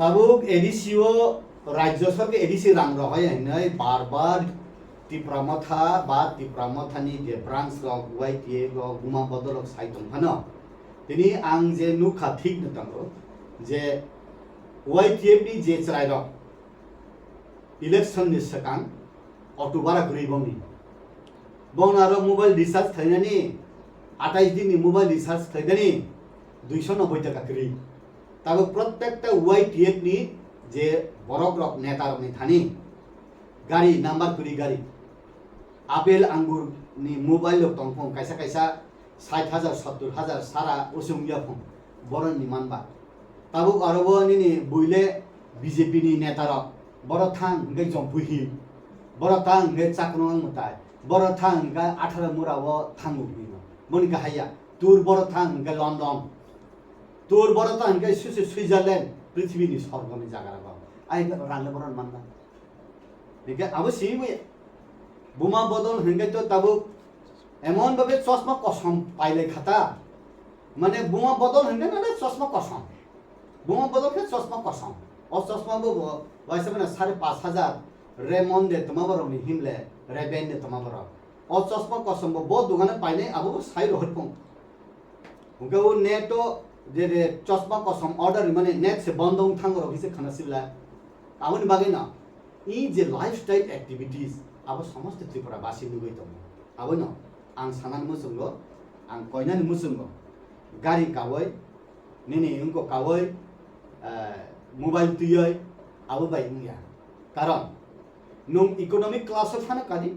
Tabuk edisio राज्य सरकार ADC रांग रहा है नहीं बार बार तिप्रामथा बात तिप्रामथानी जे ब्रांच लोग वाइटिए लोग गुमा बदल लोग साइटों हना तिनी आंग जे नुखा ठीक न तंगो जे वाइटिए भी जे चलाए रो इलेक्शन निस्सकान अक्टूबर गरीबोंनी बोंनारो मोबाइल रिचार्ज थाइनानी 28 दिन मोबाइल रिचार्ज थाइनानी 290 টাকা करी तब प्रत्येक वाइटिए नी जे बरक रक नेता रक नि थानी गाड़ी नंबर कुरी गाड़ी आपेल आंगुर नि मोबाइल लक तंफों कैसा कैसा 60,000 70,000 सारा उसुंगिया फों बरन नि मानबा ताबु अरबो नि बुइले बीजेपी नि नेता रक बरथां गै जंपुहि बरथां गै चाकनों मताय बरथां गै 18 मुराव थांगु बिनो मोन गाहाया टूर बरथां गै लंदन टूर बरथां गै स्विट्जरलैंड पृथ्वी नि सर्वनि जागा रक आई रानले बरन मानना देखा अब सीम बुमा बदल हिंगे तो तब एमन भावे चश्मा कसम पाइले खाता माने बुमा बदल हिंगे ना चश्मा कसम बुमा बदल के चश्मा कसम और चश्मा वो वैसे मैंने 5,500 रेमन दे तुम्हारा बरनी हिमले रेबेन दे तुम्हारा और चश्मा कसम वो बहुत दुकाने पाइले अब वो साइड हट पों उनके वो नेटो जे चश्मा कसम ऑर्डर माने नेट से बंद हों थांग रखी से खाना सिला आवन बागे ना ई जे लाइफस्टाइल एक्टिविटीज अब समस्त त्रिपुरा बासी नुगै दं अब न आं सानान मुसुंगो आं कयनान मुसुंगो गाड़ी कावै नेने उनको कावै मोबाइल तुयै अब बाय मुया कारण नुं इकोनॉमिक क्लास फानो कादि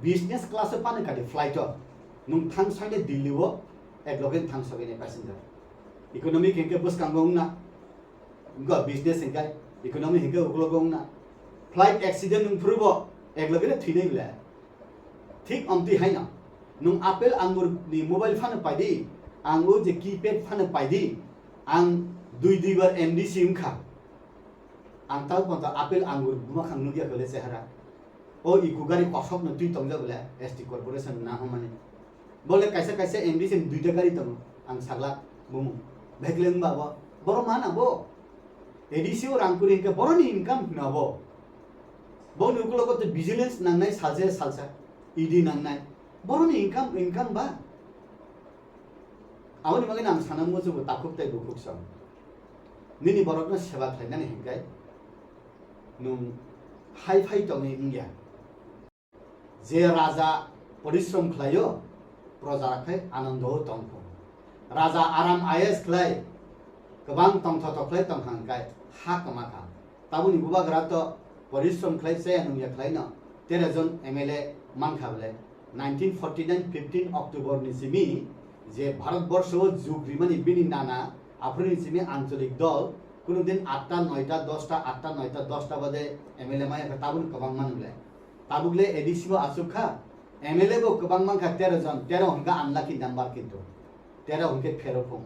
बिजनेस क्लास फानो कादि फ्लाइट नुं थां साइने दिल्लीओ एक लगेन थां सगेने पैसेंजर इकोनॉमिक हेंके बस कांगों ना उनका बिजनेस हेंके इकोनॉमी हेंके उगलोगों ना फ्लाइट एक्सीडेंट नुफ्रुबो एक लगेने थीने बिला ठीक अमती है ना नुं आपेल आंगुर नि मोबाइल फानो पाइदी आंगु जे कीपैड फानो पाइदी आं दुई बार एमडीसी उनखा आं ताउ पंता आपेल आंगुर बुमा खांनु दिया गले सेहरा ओ इकु गाड़ी कसब न तुई तंजा बोले एसटी कॉर्पोरेशन ना हो माने बोले कैसे कैसे एमडीसी दुईटा गाड़ी तंग आं सागला बुमु भेगलें बाबा बरो माना बो एडीसी और आंकुरी के बरो नि इनकम ना बो बोन उकलो को तो विजिलेंस नांगनाय सालसे सालसा ईडी नांगनाय बरो नि इनकम बा आवनि मगे नां साना मोजो ताकुब ताइ बुकुक सम निनि बरकनो सेवा खालायनानै हेंगाय नुं हाइ फाइ तंनि इंगिया जे राजा परिश्रम खालायो प्रजाखै आनंद तंफो राजा आराम आयस खालाय गोबां तंथ तखलाय तंहांगाय हा कमाखा ताबुनि बुबाग्रा तो परिश्रम खालाय से नुया खालाय न 13 जन एमएलए मानखाबले 1949 15 अक्टोबर नि सिमी जे भारतवर्ष जुग्रिमानि बिनि नाना आफ्रिनि सिमी आंचलिक दल कुनु दिन 8टा 9टा 10टा 8टा 9टा 10टा बजे एमएलए माय ताबुन गोबां मानुले ताबुगले एडीसी बो आसुखा एमएलए बो गोबां मानखा 13 जन 13 हंगा आनलाखि नम्बर किन्तु 13 हंके फेरोफों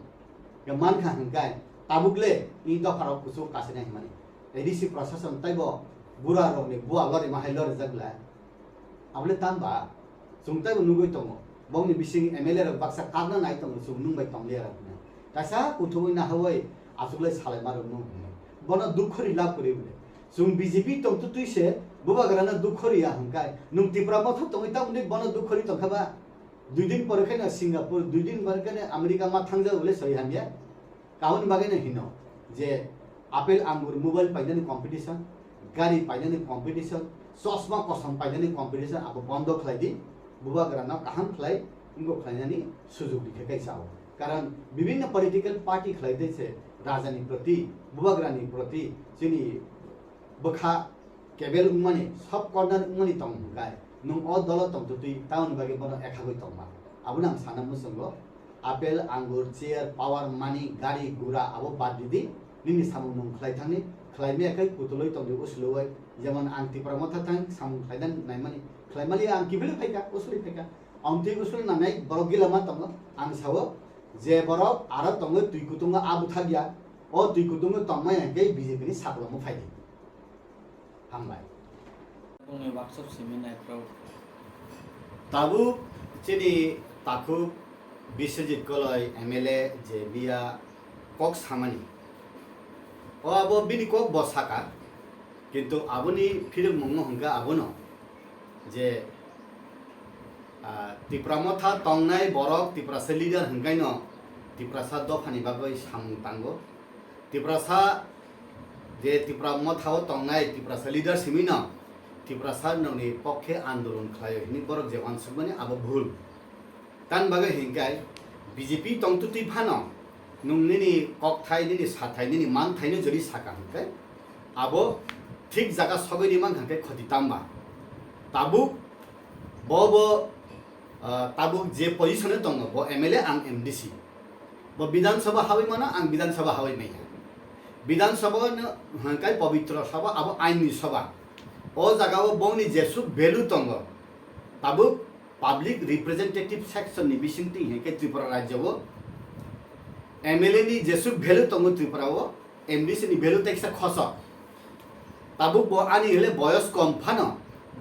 के मानखा हंगाय ताबुगले इ दफाराव कुसु कासेना हिमानि एडीसी प्रशासन ताइबो बुरा रंनि बुआ लरि माहाय लरि जगला आबले तानबा सुंताइबो नुगै तंगो बंनि बिसिं एमएलए रक बाक्सा कागना नाय तंगो सुं नुंबाय तंगले रकने तासा कुथुबै ना हवै आसुगले सालाय मारो नु बन दुखरि लाभ करि बले सुं बीजेपी तंतु तुइसे बुबाग्राना दुखरिया हंगाय नुं तिप्रा मथ तंगै ता उनि बन दुखरि तंखाबा दुई दिन परखेन सिंगापुर दुई दिन परखेन अमेरिका मा थांजा बले सहिहानिया काउन बागैनो हिनो जे आपेल आंगुर मोबाइल पाइनानि कम्पिटिशन गाड़ी पाइनानि कम्पिटिशन चश्मा कसम पाइनानि कम्पिटिशन अब बन्द खलाइदि बुबाग्राना काहाम खलाइ उनको खलाइनानि सुजुग दिखेकै साव कारण विभिन्न पॉलिटिकल पार्टी खलाइदै छे राजानि प्रति बुबाग्रानि प्रति जिनि बखा केबल उमानि सब कर्नर उमानि तंगाय नुं अ दल तंतु तुइ टाउन बागे बन एखागै तंमा आबुन आं साना मुसंगो आपेल आंगुर चेयर पावर मानी गाड़ी गुरा अब बाद दिदि निनि सामुं नुं खलाइ थांनि खलाइमे एकै पुतुलै तंदि उसलुवै जेमन आं तिप्रा मथा थां सामुं खलाइदान नायमानि खलाइमालि आं किबेले फैका उसुलि फैका आंति उसुलि नानाय बरगिला मा तंगो आं सावो जे बरक आरो तंगो तुइ कुतुंगा आबु थागिया ओ तुइ कुतुंगा तंमाय एकै बीजेपी नि साकलमु फाइदि हामबाय बुंनि वर्कशॉप सेमिनारफ्राव ताबु चिनि ताकु बिश्वजित कलय एमएलए जे बिया कक सामानि abo bini kok bo Saka কিন্তু aboni film mongno hangka abono je tipramotha tongnai borok tiprasa leader hangkaino tiprasa dofani bagoi samung tango tiprasa je tipramotha tongnai tiprasa leader simino tiprasa noni pokhe andolon khlayo hini borok je wansubani abo bhul tan bagai hingkai BJP tongtuti phano nungni kok thai ni sathai ni man thai ni jori Saka hangkai abo ঠিক জায়গা সগৈনি মান খাকে ক্ষতি তাম্বা তাবুক তাবুক যে পজিশনে দङ ব MLA आं MDC ब विधानसभा हावै माना आं विधानसभा हावै मैया विधानसभा हंकाय पवित्र सभा अब आइननि सभा ओ जागाव बंनि जेसु भेलु दङ ताबुक पाब्लिक रिप्रेजेंटेटिव सेक्शन नि बिसिंति हेके त्रिपुरा राज्यव MLA नि जेसु भेलु दङ त्रिपुराव MDC नि भेलु तेक्सा खस tabuk bo ani hele boyos kom phano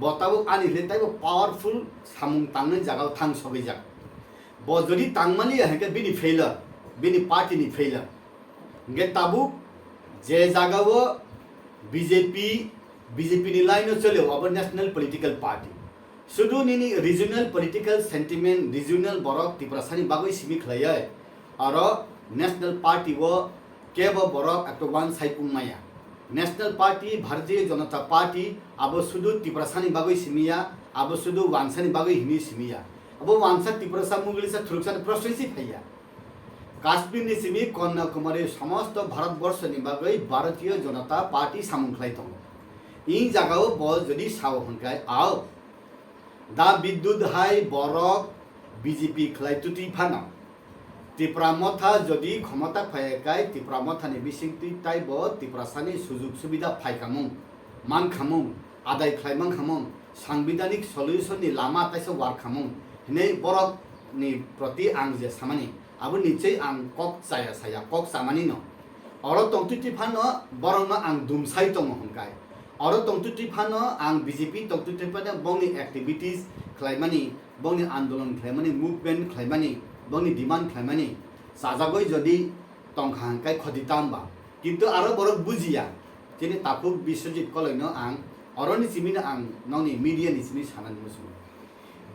bo tabuk ani hele tai bo powerful samung tangna jagao thang sobai jak bo jodi tangmani heke bini failure bini party ni failure nge tabuk je jagao BJP ni line chole abo national political party sudu nini regional political sentiment regional borok tiprasani bagoi simi khlaya aro national party wo kebo borok akto one side umaya National Party Bharatiya Janata Party abo sudu tiprasani bagoi simia abo sudu wansani bagoi hini simia abo wansa tiprasa mugilisa thuruksan prosesi phaiya Kaswi ni simi Kanyakumari সমস্ত Bharatvarsha ni bagoi Bharatiya Janata Party samung khlai thong in jagao bo jodi saw hangkai ao da Bidyot hai borok BJP khlai tuti phana tipramotha jodi ক্ষমতা ফায়কাই tipramotha ni bisingti taibo tiprasani sujug subida phaikhamung mankhamung adai khlaimang khamung সাংবিধানিক solution ni lama taisa war khamung hinai borok ni proti ang je samani abo nichei ang kok chaya saya kok samani no oro tongtuti phano borong ang dumsai tong hongkai oro tongtuti phano ang BJP tongtuti phano bongni activities khlaimani bongni andolon khlaimani movement khlaimani bongni demand khlaimani sajagoi jodi tongkhangkai khoditamba kintu aro borok bujia jeni tapuk biswajit kolaino ang oroni simina ang noni media ni simi sanan musu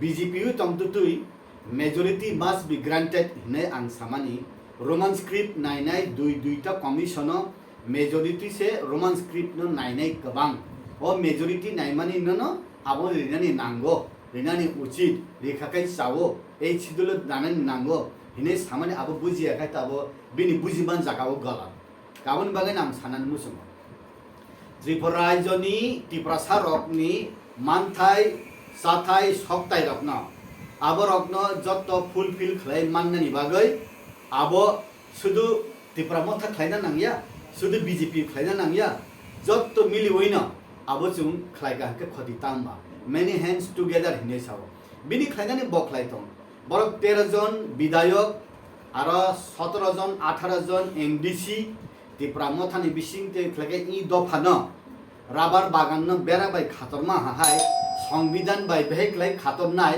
BJP tongtutui majority must be granted hine ang samani roman script nainai duita commissioner majority se roman script no nainai kabang o majority naimani no abo rinani nango rinani uchit rekhakai sawo ei chidul danani nango hine samani abo bujia kai tabo bini bujiman jagao gala kabon bagai nam sanan musu Tripura rajyoni tiprasa rokni manthai sathai soktai rokno abo rokno jotto fulfill khlai mannani bagai abo sudu tipramotha khlaina nangya sudu BJP khlaina nangya jotto mili hoina abo chung khlaiga ke khoti tamba many hands together hine sawo bini khlaina ni bok khlai tong borok 13 jon bidyot aro 17 jon 18 jon MDC tipramotha ni bisingte khlage I dofano rubber বাগান বেড়া by খাতরমা হাহাই সংবিধান by বেহেকলাই খাতর নাই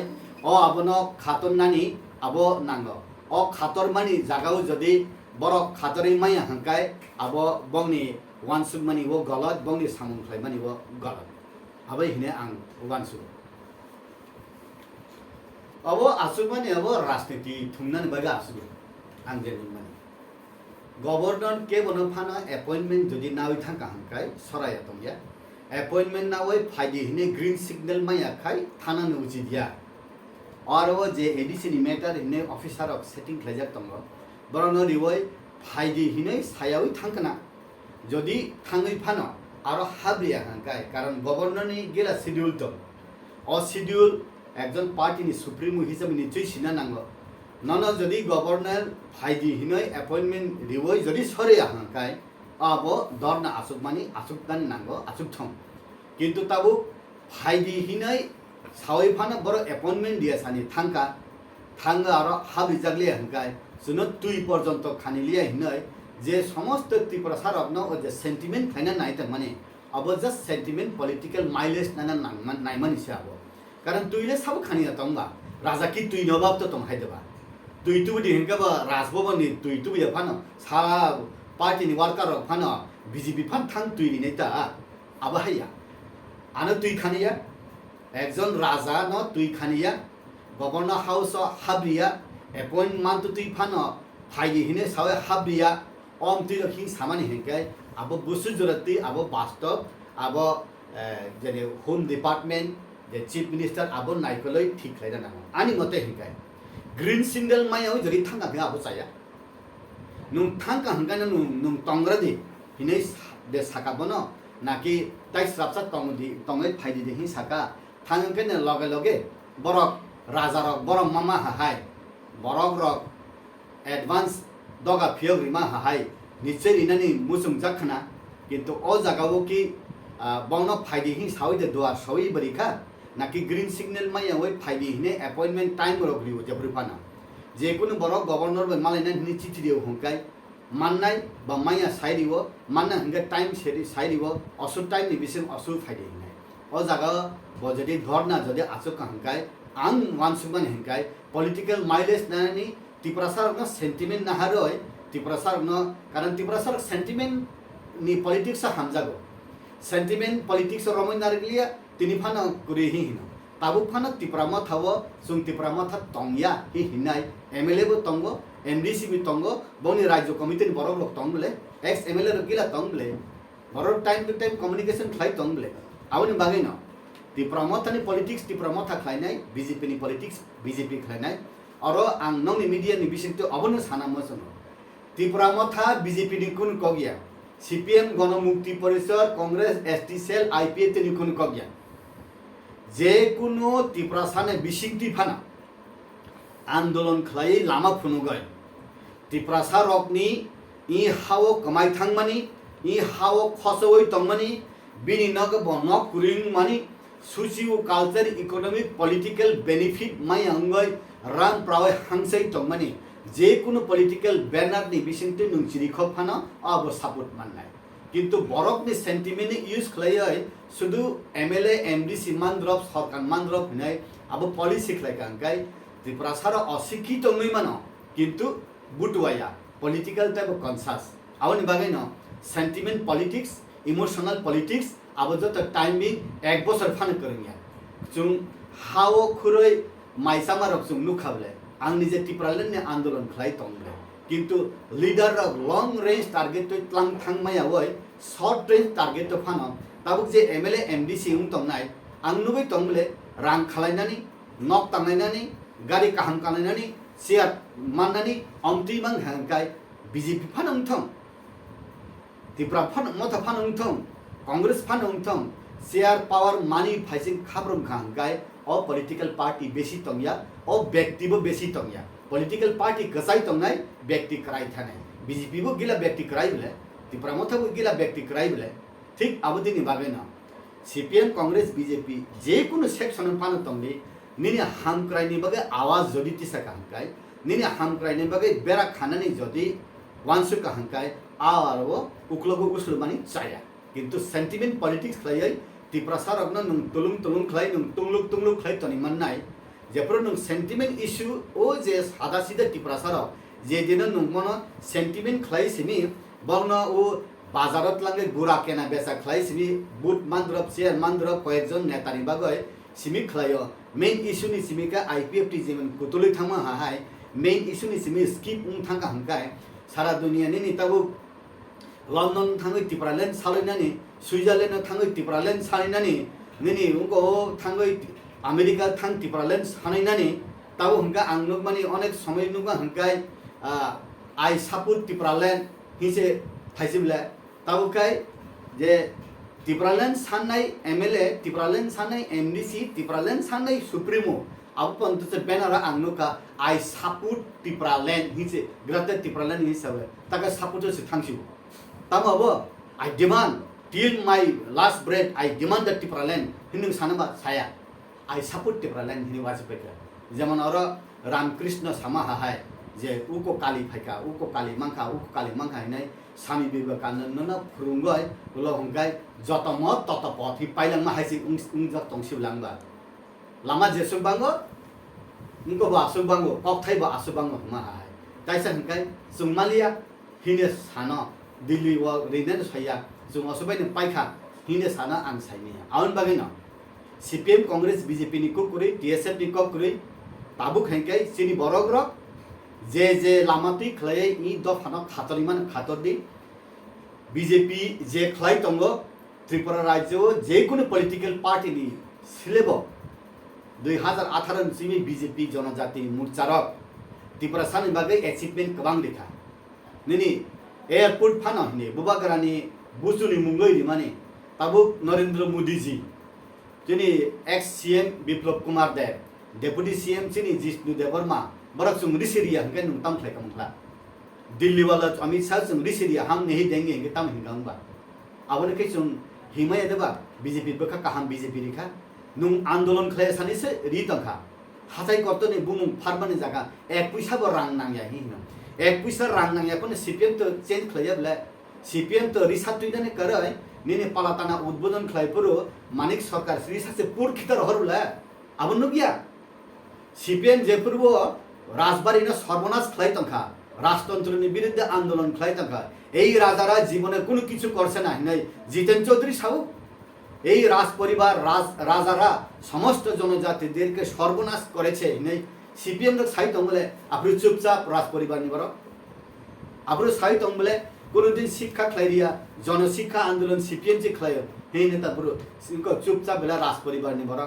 ও আবনো খাতর নানি আবো নাঙ্গ ও খাতর মানি জাগাও যদি বড় খাতরে মাইয়া হাঙ্কাই আবো বংনি ওয়ানসুক মানি ও গলত বংনি সামুং খাই মানি ও গলত আবাই হিনে আং ওয়ানসুক আবো আসুক মানি আবো রাজনীতি থুমনানি বাগা আসুক আং jenny money Governor ke bono phana appointment jodi nawi thangka hangkai soraya tongya appointment nawai phaidi hine green signal maya khai thana no uchidia aro je ADC ni matter hine officer of setting khlajak tongo borono riwai phaidi hine sayawi thangkana jodi thangui phano aro habria hangkai karon governor ni gela schedule to o schedule ekjon party ni supremo hisabe ni choi sina nango nono jodi governor phaidi hinoi appointment riwoi jodi sore hangkai abo dorna asuk mani asuk dan nango asuk thong kintu tabu phaidi hinoi sawai phana boro appointment dia sani thangka thanga aro habi jagle hangkai suno tui porjonto khanilia hinoi je somost tripura sarokno o je sentiment khaina naita mane abo just sentiment political mileage nana naimani se abo karon tuile sab khaniya tongba raja ki tui nobab to tong haideba তুই তুই হিংকা বা রাজভবন নি তুই তুই Fanon সা party নি worker Fanon BJP fun থাং তুই নেতা আবাহাইয়া আনো তুই খানিয়া একজন রাজা ন তুই খানিয়া গভর্নর হাউস হাবরিয়া এপয়েন্টমেন্ট তুই ফান ফাইলি হিনে সাwe হাবরিয়া অম তুই হি সামানি হেঙ্কাই আবো বুসু জরতি আবো বাস্তব আবো যেনে হোম ডিপার্টমেন্ট যে চিফ মিনিস্টার আবো নাইকলই ঠিক খাইনা না আনি মতে হেঙ্কাই গ্রিন সিঙ্গেল মায়াও যদি থাঙ্গা হে আবো চায়া নুং থাঙ্গা হেঙ্কাই না নুং তংগ্রাদি হিনে de Saka bono naki tai srapsa tongai phaidi de hi Saka thangke ne loge borok raja rok borok mama hai borok rok advance doga phiog rima hai nichoi inani musung jakhna kintu o jagao ki bongno phaidi hi sawi de doar sawi barika naki green signal mai oi phaidi hine appointment time rok riu jabru pana je kono borok governor ba malaina ni chithi diu hongkai মাননাই বা মাইয়া সাইরিব মাননা হিংগে time সেরি সাইরিব অসু time নি বিসিম অসু ফাইদে হিংগাই ও জায়গা যদি ধরনা যদি আসুক হাঙ্কাই আং ওয়ানসুমান হিংকাই পলিটিক্যাল মাইলেজ নানি ত্রিপুরাসার সেন্টিমেন্ট নাহারয় ত্রিপুরাসার কারণ ত্রিপুরাসার সেন্টিমেন্ট নি পলিটিক্স হামজাগো সেন্টিমেন্ট পলিটিক্স রমই নারগলিয়া তিনি ফানা গুরি হি হিনো তাবু ফানা ত্রিপুরামা থাব সুং ত্রিপুরামা থা তংয়া হি হিনাই এমএলএ বো তঙ্গ MDC bi tongo boni rajyo committee ni borok lok tongle ex MLA rok gila tongle borok time to time communication khlai tongle awni bagai no ti promote ni politics ti promote khlai nai BJP ni politics BJP khlai nai oro ang nong ni media ni bising to abono sana mo sono ti promote BJP ni kun kogya CPM গণমুক্তি পরিষদ Congress ST cell IPA te ni kun kogya je kuno Tripura সানে বিশিংটি ফানা আন্দোলন khlai lama phunu gay Tripurasa রকনি ই হাও কমাই থাংমানি ই হাও খসওই তংমানি বিনি নগ বনক কুরিং মানি socio culture economic political benefit মাই অঙ্গই রাং প্রায় হাংসাই তংমানি যে কোনো পলিটিক্যাল ব্যানার নি বিসিংতে নুং চিরিখ ফানো আব সাপোর্ট মাননাই কিন্তু বরকনি সেন্টিমেন্ট ইউজ খালাই শুধু MLA MDC মানদ্রব সরকার মানদ্রব হিনাই আব পলিসি খালাই কাঙ্কাই ত্রিপুরাসার অশিক্ষিত নই মানো কিন্তু butuaya political type of conscious awani bagai no sentiment politics emotional politics abojot timing ek bosor fan kornya chung hao khuroi maisama rok chung nukhable ang nije tipralen ne andolon khlai tongle kintu leader rok long range target to tlang thangmaya oi short range target to phano tabuk je MLA MDC ung tongnai ang nubai tongle rang khalainani nok tangainani gari kaham kalainani siat manani omti mang hangkai BJP phanong thong Tripura phanong motha phanong thong Congress phanong thong share power money phaising khabrom hangkai o political party beshi tongya o ব্যক্তি bo beshi tongya political party kasai tongnai ব্যক্তি krai thanai BJP bo gila ব্যক্তি krai bole Tripura motha bo gila ব্যক্তি krai bole ঠিক abodini babe na CPM Congress BJP je kono section phanong tongli nini ham krai ni bagai awaz jodi tisa kahangkai nini ham krai ni bagai bera khana ni jodi wansu kahangkai awaro uklogo uslumani chaya kintu sentiment politics khlai tiprasar agna nung tulung khlai nung tungluk khlai toni mannai jepro nung sentiment issue o je sada sida tiprasar je dina nung mono sentiment khlai sini bangna o bazarat lange gura kena besa khlai sini but mandrop share mandrop koyekjon netani bagai simi khlayo main issue ni simika IPFT jemen kutuli thangma hai main issue ni simi skip thangka hangkai sara dunia ni tabu London thangoi Tipraland salinani Switzerland thangoi Tipraland salinani nini unko thangoi America thang Tipraland salinani tabu hangka angnok mani onek somoy nuga hangkai I support Tipraland hise thaisibla tabu kai je Tipraland sanai MLA Tipraland sanai MDC Tipraland sanai Supremo apun tu se banner angnuka I support Tipraland hise grata Tipraland hise taka support se thangsiu tamabo I demand till my last breath I demand that Tipraland hinung sanaba saya I support Tipraland hini wajibeka যেমন ওরা রামকৃষ্ণ সামা হাহায় যে উকো কালি ফাইকা উকো কালি মাংখা হিনাই স্বামী বিবেকানন্দ ফুরুঙ্গয় উলো হংকাই যত মত তত পথ হি পাইলাংমা হাইসি উংজক তংসিউলাংবা লামা যেসুবাঙ্গো উনকো বা আসুবাঙ্গো ককথাই বা আসুবাঙ্গো হমা হাহায় তাইসা হংকাই সুংমালিয়া হিনে সানো दिल्ली व रिनेन सैया जों असबाय न पाइखा हिने साना आं साइने आउन बागै न सीपीएम कांग्रेस बीजेपी नि कुकुरै टीएसएफ नि कुकुरै ताबु खाइकै सिनि बरग्र जे लामाति खलाय इ दफाना खातरिमान खातरदि बीजेपी जे खलाय तंगो त्रिपुरा राज्य जे कुनु पॉलिटिकल पार्टी नि सिलेब 2018 सिमी बीजेपी जनजाति मोर्चा र त्रिपुरा सानि बागै अचिभमेन्ट गोबां देखा निनि एयरपोर्ट फाना हिने बुबागरानि बुसुनि मुंगै माने ताबु नरेंद्र मोदी जी जिनि एक्स सीएम विप्लव कुमार देव डेपुटी सीएम चिनि जिष्णु देवर्मा बरक सुं रिसिरिया हंके नुं तम खलाय कमखला दिल्ली वाला अमित शाह सुं रिसिरिया हम नहीं देंगे हंके तम हिंगांबा आबने के सुं हिमाय देबा बीजेपी बका काहाम बीजेपी रिखा नुं आंदोलन खलाय सानिसे रि तंखा हाथाय करतने बुमुं फारबानि जागा एक पैसा ब रां नांया हिनो एक पैसा रां नांया कोन सीपीएम तो चेंज खलायब्ला सीपीएम तो रिसातुइदाने करय निने पालाताना उद्बोधन खलायपुरो मानिक सरकार रिसासे पुर खितर हरुला आबन नुगिया सीपीएम जेपुरबो राजबारिनो सर्वनाश खलाय तंखा राजतंत्रनि बिरुद्ध आंदोलन खलाय तंखा এই রাজারা জীবনে কোনো কিছু করছে না নাই জিতেন চৌধুরী সাহু এই রাজ পরিবার রাজারা সমস্ত জনজাতিদেরকে সর্বনাশ করেছে নাই সিপিএম র সাহিত্য বলে আপনি চুপচাপ রাজ পরিবার নিবার আপনি সাহিত্য বলে কোনদিন শিক্ষা খাইরিয়া জনশিক্ষা আন্দোলন সিপিএম যে খাইयो हे नेता पुरो सिंको चुपचाप बेला राज परिवार निबर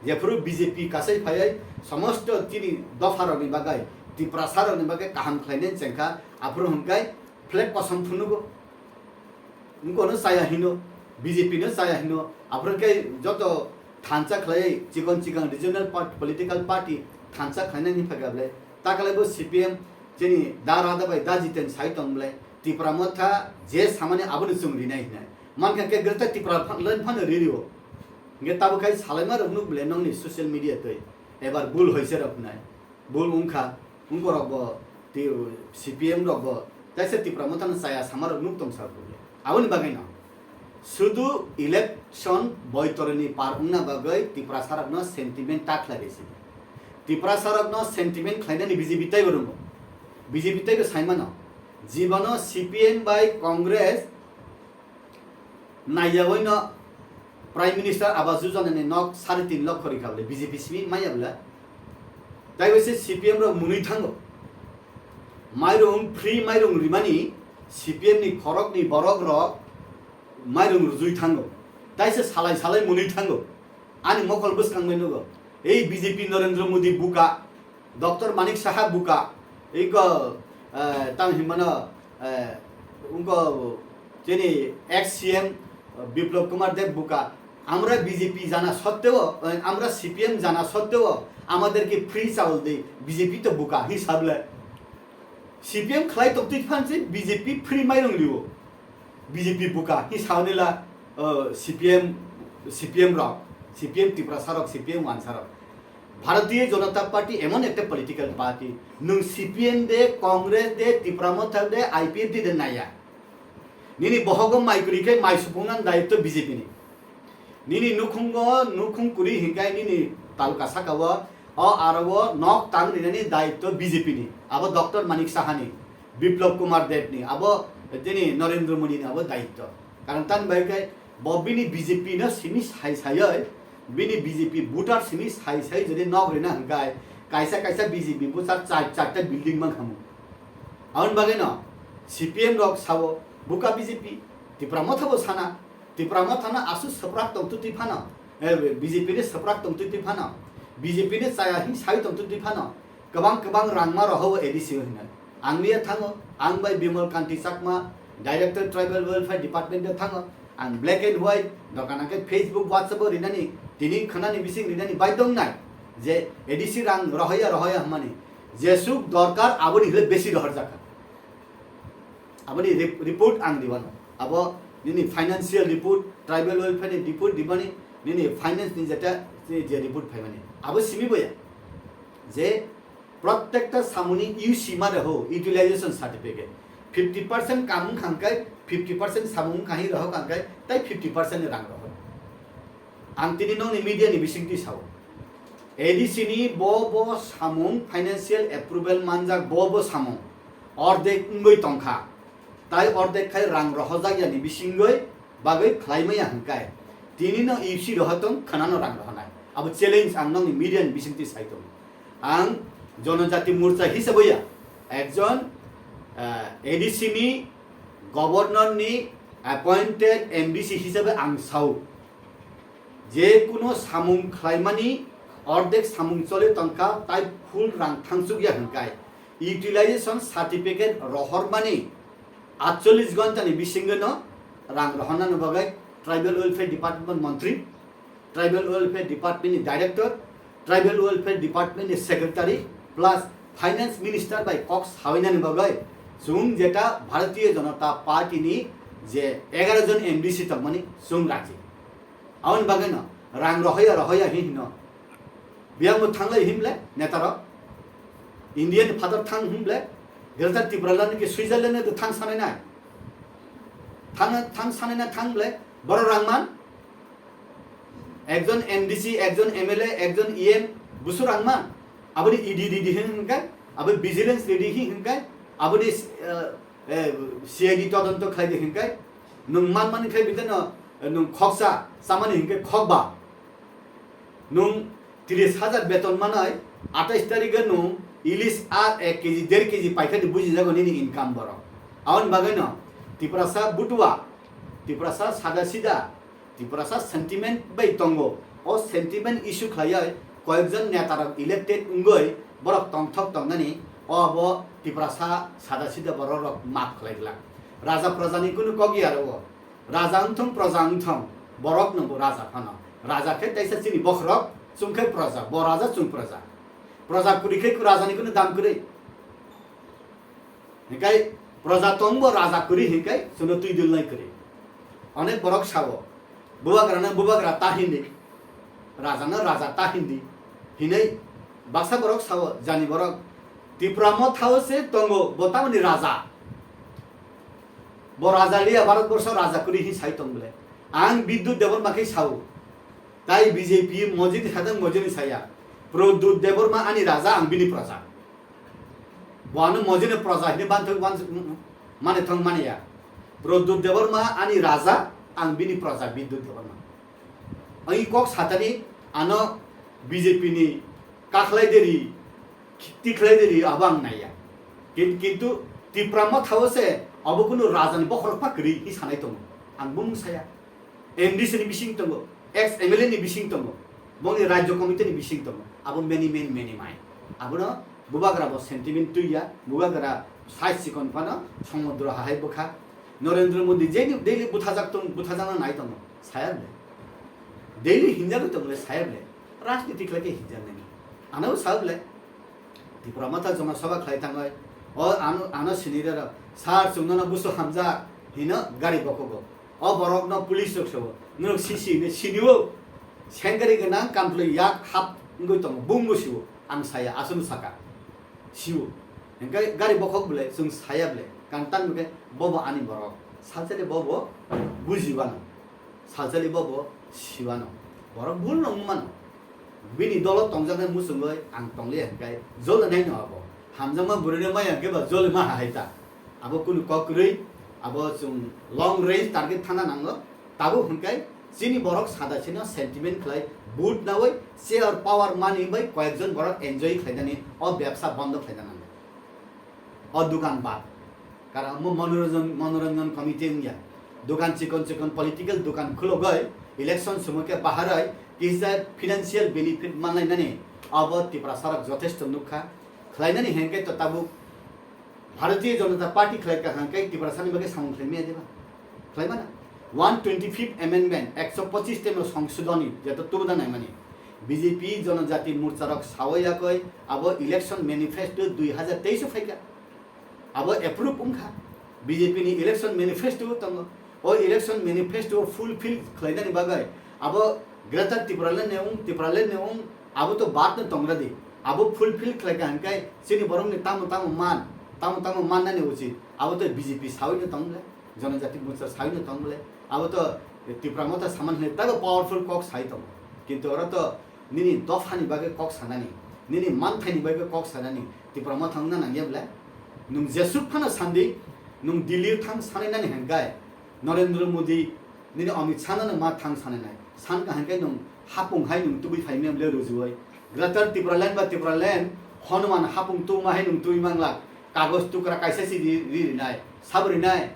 जेफुरु बीजेपी कासै फायै समस्त तिनी दफार नि बागै ति प्रसार नि बागै काहाम खाइने चेंखा आपुरो हंकाय फ्लैग पसम फुनुगो उनको न साया हिनो बीजेपी न साया हिनो आपुरो के जतो थांचा खलाय चिकन रिजनल पार्टी पॉलिटिकल पार्टी थांचा खाइने नि फगाबले ताकलेबो सीपीएम जेनि दारादा बाय दाजितेन साइतंबले तिप्रा मथा जे सामान्य आबुनि सुंगरि नाय नाय मानका के गरता तिप्रा लन फन रेडियो गे ताबो खाय सालायमा रबनु ब्ले नंनि सोशल मीडिया तै एबार बुल होइसे रबनाय बुल उंखा उनको रब ति सीपीएम रब तैसे तिप्रा मथन साया सामार नुक्तम सरबुले आबुनि बागैन सुदु इलेक्शन बयतरनि पार उंना बागै तिप्रा सारकन सेंटिमेंट टाखला रेसि तिप्रा सारकन सेंटिमेंट खाइनानि बीजेपी तै बरुंगो बीजेपी तै को साइमान जीवन सीपीएम बाय कांग्रेस नायावैन प्राइम मिनिस्टर आवास योजना नक 3.5 लाख खरिखाबले बीजेपी सिमी मायाबला ताइबेसे सीपीएम रो मुनि थांगो माइरं फ्री माइरं रिमानि सीपीएम नि खरक नि बरक र माइरं रुजुइ थांगो ताइसे सालाय मुनि थांगो आनि मकल बसखांबायनुगो ए बीजेपी नरेंद्र मोदी बुका डॉक्टर मानिक साहा बुका एक ताम हिमन उनको जेनी एक्स सीएम विप्लव कुमार देव बुका আমরা বিজেপি জানা সত্ত্বেও আমরা সিপিএম জানা সত্ত্বেও আমাদেরকে ফ্রি চাউল দেই বিজেপি তো বুকা হিসাবলে সিপিএম খাই তক্তি ফানছে বিজেপি ফ্রি মাইরং লিও বিজেপি বুকা হিসাবনেলা সিপিএম র CPM Tripura সারক CPM one সারক Bharatiya Janata party एमन एक पॉलिटिकल पार्टी नुं सीपीएम दे कांग्रेस दे त्रिपुरा मथल दे आईपीएफ दे नाया निनी बहगम माइकुरिके माइसुपुंगान दायित्व बीजेपी नि निनी नुखुंग कुरी हिंगाय निनी तालुका साकाव आरव नक तांग निनी दायित्व बीजेपी नि अब डॉक्टर मानिक साहानी विप्लव कुमार देव नि अब जेनी नरेंद्र मोदी नि अब दायित्व कारण तान बायके बबिनी बीजेपी न सिमी साय बिनी बीजेपी भोटार सिमी साय जदि नगरेना हंगाय कायसा बीजेपी बुचार चारटा बिल्डिंग मा खामु आउन बागे न सीपीएम रक सावो बुका बीजेपी तिप्रा मथाबो साना तिप्रा मथाना आसु सप्राक तंतुति फाना बीजेपी ने सप्राक तंतुति फाना बीजेपी ने साया हि साय तंतुति फाना गोबां रांमा रहौ एडिसि होना आंनिया थाङो आं बाय Bimal Kanti Sakma director tribal welfare department थाङो आं ब्लैक एंड व्हाइट दकानाके फेसबुक व्हाट्सएप रिनानि तिनी खनानि बिसिं रिनानि बायदं नाय जे एडिसि रां रहया माने जेसुक दरकार आबनि हले बेसि रहर जाका आबनि रिपोर्ट आं दिबानो अब निनी financial report tribal welfare report दिबानि निनी फाइनेंस नि जेटा जे रिपोर्ट फाइमाने अब सिमी बया जे प्रत्येकटा सामुनि यूसी मारे हो यूटिलाइजेशन सर्टिफिकेट 50% कामुं खांकाय 50% सामुं काहि रह खांकाय ताइ 50% रां रह आं तिनि ननि मीडिया नि बिसिंति साव एडिसि नि बो सामुं फाइनेंशियल अप्रूवल मानजा बो सामुं अर्धेक उंगै तंखा তাই অর্ধেক খাই রাং রহজাগিয়ানি বিসিঙ্গই বাগৈ খ্লাইমাইয়া হংকাই তিনিনো ইপসি রহতং খানানো রাং রহনাই আবো চ্যালেঞ্জ আং নংনি মিডিয়ান বিসিংতি সাইতং আং জনজাতি মোর্চা হিসাবैया একজন এডিসিনি গভর্নরনি অ্যাপয়েন্টেড এমডিসি হিসাবে আং সাউ যে কোনো সামুং খ্লাইমানি অর্ধেক সামুং চলে তংকা তাই ফুল রাং থাংসুগিয়া হংকাই ইউটিলাইজেশন সার্টিফিকেট রহরমানি 48 ঘন্টানি বিসিঙ্গনো রাং রহনানো বাগাই ট্রাইবেল ওয়েলফেয়ার ডিপার্টমেন্ট মন্ত্রী ট্রাইবেল ওয়েলফেয়ার ডিপার্টমেন্টনি ডাইরেক্টর ট্রাইবেল ওয়েলফেয়ার ডিপার্টমেন্টনি সেক্রেটারি প্লাস ফাইন্যান্স মিনিস্টার বাই কক্স হাওয়াইনানি বাগাই সুং যেটা ভারতীয় জনতা পার্টিনি যে 11 জন এমডিসি তংমানি সুং রাজি আউন বাগাই ন রাং রহয়া হিন বিয়ামো থাংলাই হিমলে নেতার ইন্ডিয়ান ফাদার থাং হিমলে গ্রেটার ত্রিপুরালানি কি সুইজারল্যান্ডে তো থাং সানাই নাই থাং সানাই না থাংলে বড় রাংমান একজন এমডিসি একজন এমএলএ একজন ইএম বুসু রাংমান আবদি ইডি হিংকাই আবদি ভিজিলেন্স রেডি হিংকাই আবদি সিআইডি তদন্ত খাইদে হিংকাই নং মান খাই বিতেন নং খকসা সামানি হিংকাই খকবা নং 30,000 বেতন মানাই 28 তারিখে নং ইলিশ আর 1 কেজি 1.5 কেজি পাইকারি বুঝি যাবো নিনি ইনকাম বড় আউন বাগাই ন ত্রিপুরাসা বুটুয়া ত্রিপুরাসা সাদা সিদা ত্রিপুরাসা সেন্টিমেন্ট বাই তঙ্গো ও সেন্টিমেন্ট ইস্যু খাইয়াই কয়েকজন নেতার ইলেক্টেড উঙ্গই বড় তংথক তংনানি অব ত্রিপুরাসা সাদা সিদা বড় রক মাপ খাইলা রাজা প্রজানি কোনো কগি আর রাজা উন্থং প্রজা উন্থং বরক নবো রাজা ফান রাজাকে তাইসা চিনি বখরক চুংখাই প্রজা ব রাজা চুং প্রজা প্রজা কুড়িখাই রাজানি কোনো দাম করে হিংকাই প্রজা তংব রাজা করি হিংকাই শুনো তুই দিল নাই করে অনেক বরক সাব বুবাগ্রা তা হিন্দি রাজানা রাজা তা হিন্দি হিনাই বাক্সা বরক সাব জানি বরক ত্রিপুরাম থাওসে তঙ্গ বতামনি রাজা ব রাজা লিয়া ভারতবর্ষ রাজা করি হি সাই তং বলে আং বিদ্যুৎ দেবর মাকে সাউ তাই বিজেপি মজিদ হাদং মজিনি সাইয়া প্রদ্যুৎ দেবর্মা আনি রাজা আং বিনি প্রজা ওয়ানো মজিনে প্রজা হিনে বান্থক মানে থং মানিয়া প্রদ্যুৎ দেবর্মা আনি রাজা আং বিনি প্রজা বিদ্যুৎ দেবর্মা এই কক সাতানি আনো বিজেপি নি কাখলাইদেরি টিখলাইদেরি আবাং নাইয়া কিন্তু ত্রিপুরাম থাওসে अब कुनो राजानि बखरक पाकरि हि सानाय दङ आं बुं साया एमडिसि नि बिसिं दङ एक्स एमएलए नि बिसिं दङ बंनि राज्य कमिटि नि बिसिं दङ अब मेनि माय आबनो बुबाग्रा ब सेन्टिमेन्ट तुइया बुबाग्रा साइज सिकन फान समुद्र हाहाय बखा नरेन्द्र मोदी जेनि डेली बुथाजाना नाय दङ सायाबले डेली हिन्जाबो दङले सायाबले राजनीतिक लागि हिन्जाने आनो साबले दिप्रामाता जमा सभा खाइ थाङय ओ आनो सिनिरा सार सुंगना बुसु हामजा हिनो गाड़ी बकोगो ओ बरक न पुलिस रखसो न सिसि ने सिनिवो सेंगारि गना कामप्ले याक हाप ngoi tong bungu siwo ang saya asum saka siwo engkai गाड़ी बखक bले जों saya bले kantan ble bobo ani borok सालसेले bobo बुजिबानो सालसेले bobo सिवानो borok bul nong mano bini dolo tongjangan musungoi ang tongle engkai jol nai no abo hamjama burine maya ke ba jol ma haita अब कुन कक्रै अब जों long range target थाना नांगो ताबो हुनकाय चिनी बरक सादा छिन sentiment खलाय बुट नावै share power मानि बै कयेकजन बरक एन्जय खाइदानि अ व्यवसाय बन्द खाइदानि अ दुकान बात कारण म मनोरञ्जन कमिटी या दुकान चिकन पॉलिटिकल दुकान खुलो गए इलेक्शन समय के बाहर है किसा फाइनेंशियल बेनिफिट मानलाइनानि अब तिप्रा सरक यथेष्ट नुखा खलाइनानि हेंके त ताबु भारतीय जनता पार्टी खलाइका हांकाई तिप्रासानि बगे सामुं खलाइमे देबा खलाइमाना 125th अमेंडमेंट 125 तेम संशोधनी जेतो तुबदा नाइ माने बीजेपी जनजाति मोर्चा रक सावयाकै अब इलेक्शन मैनिफेस्टो 2023 फाइका अब एप्रूव उंखा बीजेपी नि इलेक्शन मैनिफेस्टो तंग ओ इलेक्शन मैनिफेस्टो फुलफिल खलाइदानि बगै अब ग्रेटर तिप्राले नेउं अब तो बात न तंगरा दे अब फुलफिल खलाइका हांकाई सिनि बरम नि तामो मान नानि उचित अब तो बीजेपी सावैन तंगले जनजाति मोर्चा सावैन तंगले अब तो तिप्रामा त सामान ने तब पावरफुल कक साइ तंग किंतु अर तो निनि दफानि बागे कक सानानि निनि मानथाइनि बागे कक सानानि तिप्रामा थांना नांगेब्ला नुं जेसुक फाना सान्दि nung Delhi thang sane nani hangkai Narendra Modi nini Amit Shah na ma thang sane nai san ka hangkai nung hapung hai nung tubi thai mem le rujuai Greater Tripura Land ba Tripura Land Hanuman hapung tu ma hai nung tui mangla kagos tukra kaisa si ri nai sabri nai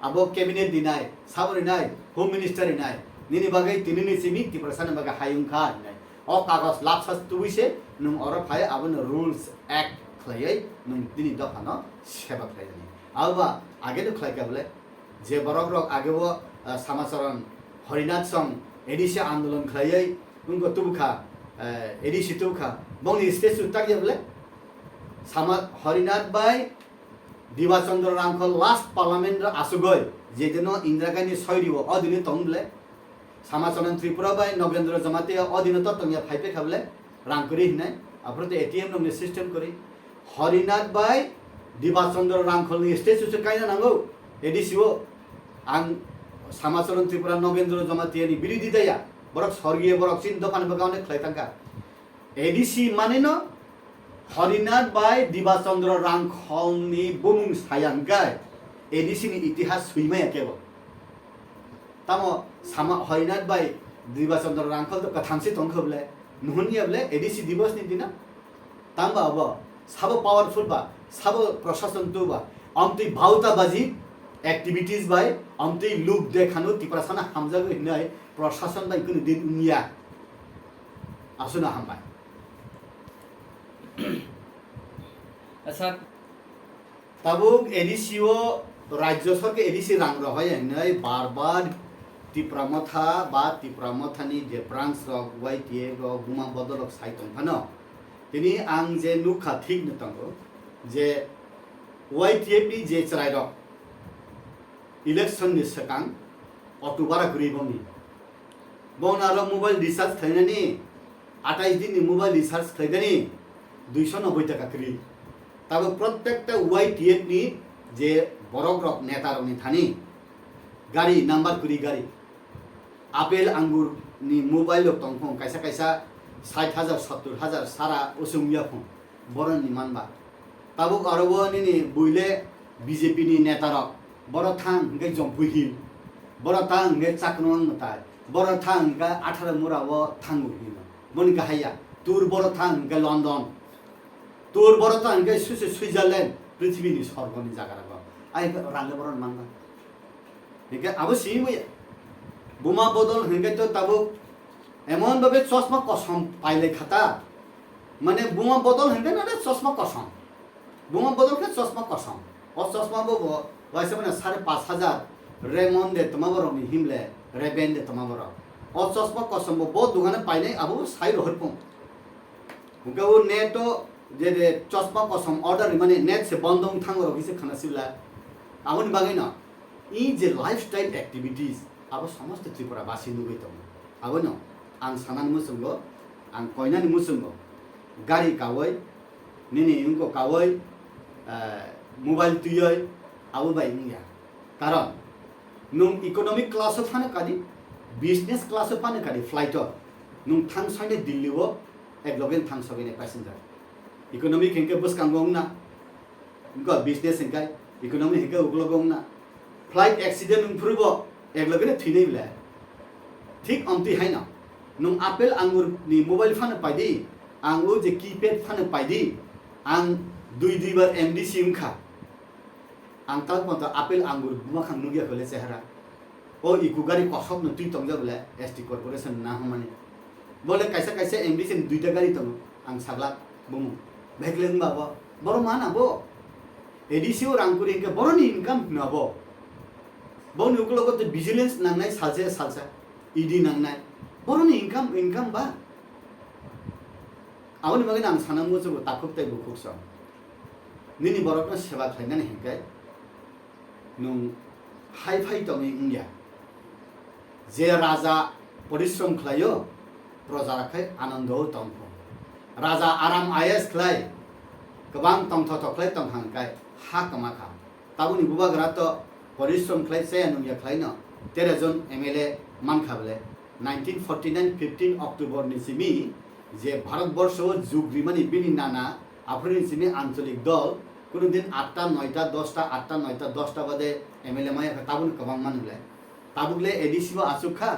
abo cabinet dinai sabri nai home minister nai nini bagai tinini simi Tripura sana baga hayung kha nai o kagos lapsas tubi se nung ora phai abon rules act khlai nung dini dokhano seba khlai ni aba age no khlai ka bole je borok rok age bo samacharan Harinath song edisi andolon khlai nungko tubkha edisi tubkha bongni state utak ya bole sama Harinath bai Diba Chandra Ramkhol last parliament ra asugoi jedeno Indira Gandhi soiribo odini tong bole Samacharan Tripura bai Nagendra Jamate odini to tong ya phaipe khabole rangkuri hinai aprote ATM nong system kori Harinath bai Diba Chandra Ramkhol ni state su kaina nango edisi o ang Samacharan Tripura Nagendra Jamate ni biridi daya borok sorgiye borok sin dokan bagaune khlaitangka edisi maneno Harinath bai Diba Chandra Ramkhol ni bumung sayangkai edisi ni itihas suimai kebo tamo sama Harinath bai Diba Chandra Ramkhol to kathangsi tongkhoble nuhuniable edisi divas ni dina tamba abo sabo powerful ba sabo prashasan tu ba amti bhauta baji activities bai amti look dekhanu tiprasana hamjago hinai prashasan bai kunu din unia asuna hambai আচ্ছা তাবুক এডিসিও রাজ্য সরকার ADC রাং রহয় নাই বারবার তিপ্রামথা বা তিপ্রামথানি যে branch rock ওয়াইটিএ rock গুমা বদলক সাইতং Fanon তিনি আং যে নুখা ঠিক নতঙ্গো যে ওয়াইটিএ নি যে চরাই রক ইলেকশন नि सकां अक्टोबरा गरीबनि बनार मोबाइल रिचार्ज थैनानि 28 दिन मोबाइल रिचार्ज थैदानि 290 টাকা করি তবে প্রত্যেকটা ওয়াইটিএফ নি যে বড়ক রক নেতা রনি থানি গাড়ি নাম্বার করি গাড়ি আপেল আঙ্গুর নি মোবাইল তংফং কাইসা কাইসা 60,000 70,000 সারা ওসুমিয়া ফং বড় নি মানবা তাবুক আরব নি বুইলে বিজেপি নি নেতা রক বড় থাং গে জম্পুহি বড় থাং গে চাকনং মতাই বড় থাং গে 18 মুরাও থাঙ্গু হিন মনি গাহাইয়া তুর বড় থাং গে লন্ডন তোর বড় তো আনকে সুইজারল্যান্ড পৃথিবীর সর্বনি জায়গা রাখো আই রান্না বড় মানবা একে অবশ্যই বই বোমা বদল হেঙ্গে তো তাবো এমন ভাবে চশমা কসম পাইলে খাতা মানে বোমা বদল হেঙ্গে না চশমা কসম বোমা বদল কে চশমা কসম ও চশমা বো ওয়াইসে মানে 5,500 রেমন দে তোমা বড় নি হিমলে রেবেন দে তোমা বড় ও চশমা কসম বো দোকানে পাইলে আবু সাই রহরপম গাও নেটো যে চশমা কসম অর্ডার মানে নেট সে বন্ধং থাঙ্গর অফিসে খানা সিবলা আমন বাগে না ই যে লাইফস্টাইল অ্যাক্টিভিটিস আবো সমস্ত ত্রিপুরা বাসি নুবে তো আবো না আং সানান মুসুঙ্গ আং কয়নানি মুসুঙ্গ গাড়ি কাওয় নিনি ইনকো কাওয় মোবাইল তুইয় আবো বাই নিয়া কারণ নুম ইকোনমিক ক্লাস ফানে কাদি বিজনেস ক্লাস ফানে কাদি ফ্লাইট নুম থাং সাইনে দিল্লিও এক লগেন থাং সগেনে প্যাসেঞ্জার इकोनॉमिक हिंके बस कांगोंग ना इनको बिजनेस हिंका इकोनॉमिक हिंके उगलोगोंग ना फ्लाइट एक्सीडेंट उनफ्रुबो एक लगे थीने बिला ठीक अमती है ना नुम आपेल आंगुर नि मोबाइल फाने पाइदी आंगु जे कीपैड फाने पाइदी आं दुई बार एमडीसी उनखा आं ताल पता आपेल आंगुर बुमा खां नुगिया खले चेहरा ओ इकु गाड़ी कसब न तुई तंग जबले एसटी कॉर्पोरेशन ना हमने बोले कैसा कैसे एमडीसी दुईटा गाड़ी तंग आं सागला बुमु भेगलें बाबा बरो मान आबो एडिसिओ रांकुरी के बरो नि इनकाम नाबो बो नुकलो को विजिलेंस नांनाय सालसे सालसा ईडी नांनाय बरो नि इनकाम बा आवनि मगे आं सानामु जो ताखुबताय बुखुक सम निनि बरकनो सेवा खायनानै हेंकाय नुं हाइ फाइ तङै इंडिया जे राजा परिश्रम खायो प्रजाराखै आनन्द तंफो राजा आराम आयस खलाय गोबां तंथ थखलाय तंहांखाय हा कमाखा ताबुनि बुबाग्रा तो परिश्रम खलाय से अनुया खलाय न 13 जन एमएलए मानखाबले 1949 15 अक्टोबर निसिमी जे भारतवर्ष जुग्रिमानि बिनि नाना आफरिन सिमी आंचलिक दल কোনোদিন 8টা 9টা 10টা 8টা 9টা 10টা বাদে MLA माया ताबुन गोबां मानुले ताबुकले ADC बो आसुखा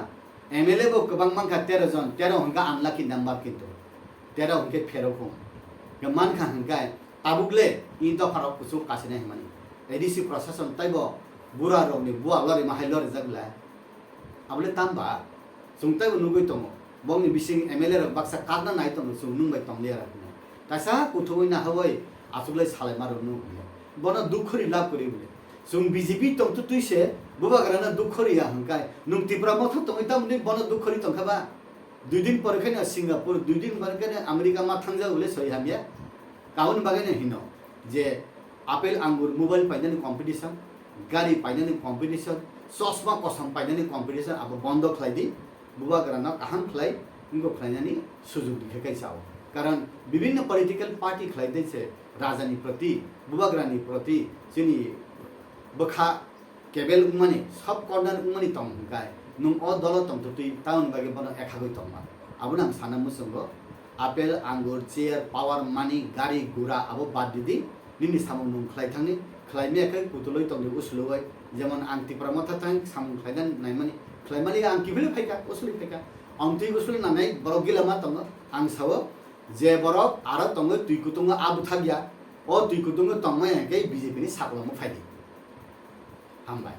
MLA बो गोबां मानखा 13 जन 13 हंका आनलाखि नाम्बार किन्तु 13 हंके फेरौखौ मानखा हंका ताबुकले इ दफाराव कुसु कासिना हिमानि ADC प्रशासन ताइबो बुरा रौनि बुआ लरि माहाय लरि जागला आबले तामबा सुंताइबो नुगै दङ बंनि बिसिं MLA रक बाक्सा कादना नाय दङ सुं नुंबाय दंले आरो तासा कुथुइना हवै आसुगले सालाय मारो नु बना दुखरि लाभ करि बुले सुं BJP तंग तो तुइसे बुबागराना दुखरिया हंकाय नुं तिप्रा मथ तंग तामनि बना दुखरि तंखाबा 2 दिन परखेना सिंगापुर 2 दिन परखेना अमेरिका मा थांजा बुले सही हामिया काउन बागैनो हिनो जे आपेल आंगुर मोबाइल पाइनानि कम्पिटिशन गाड़ी पाइनानि कम्पिटिशन चश्मा कसम पाइनानि कम्पिटिशन अब बन्द खलाइदि बुबागराना काहान खलाइ इनको खलाइनानि सुजुग दिखेकै साव कारण विभिन्न पॉलिटिकल पार्टी खलाइदै छे राजानि प्रति बुबागरानि प्रति जोंनि बखा केबेल उमानि सब कर्नर उमानि तंग हंकाय नुं अ दल तंग तुइ टाउन बागे बन एखागै तंगमा आबुन आं साना मुसंगो आपेल आंगुर चेयर पावर मानी गाड़ी गुरा अब बाद दिदि निनि सामुं नुं खलाइथांनि खलाइमेखै कुतुलै तंग उसलुय जेमन आं तिप्रा मथा थां सामुं खलाइदान नायमानि खलाइमानि आं किबिले फैका उसलि फैका आं तुइ उसलि नानै बरक गिलामा तंग आं सावो जे बरक आरो तंग तुइ कुतुंग आबुथा गया ओ तुइ कुतुंग तंग माय के BJP नि साकलमो फाइदि हामबाय।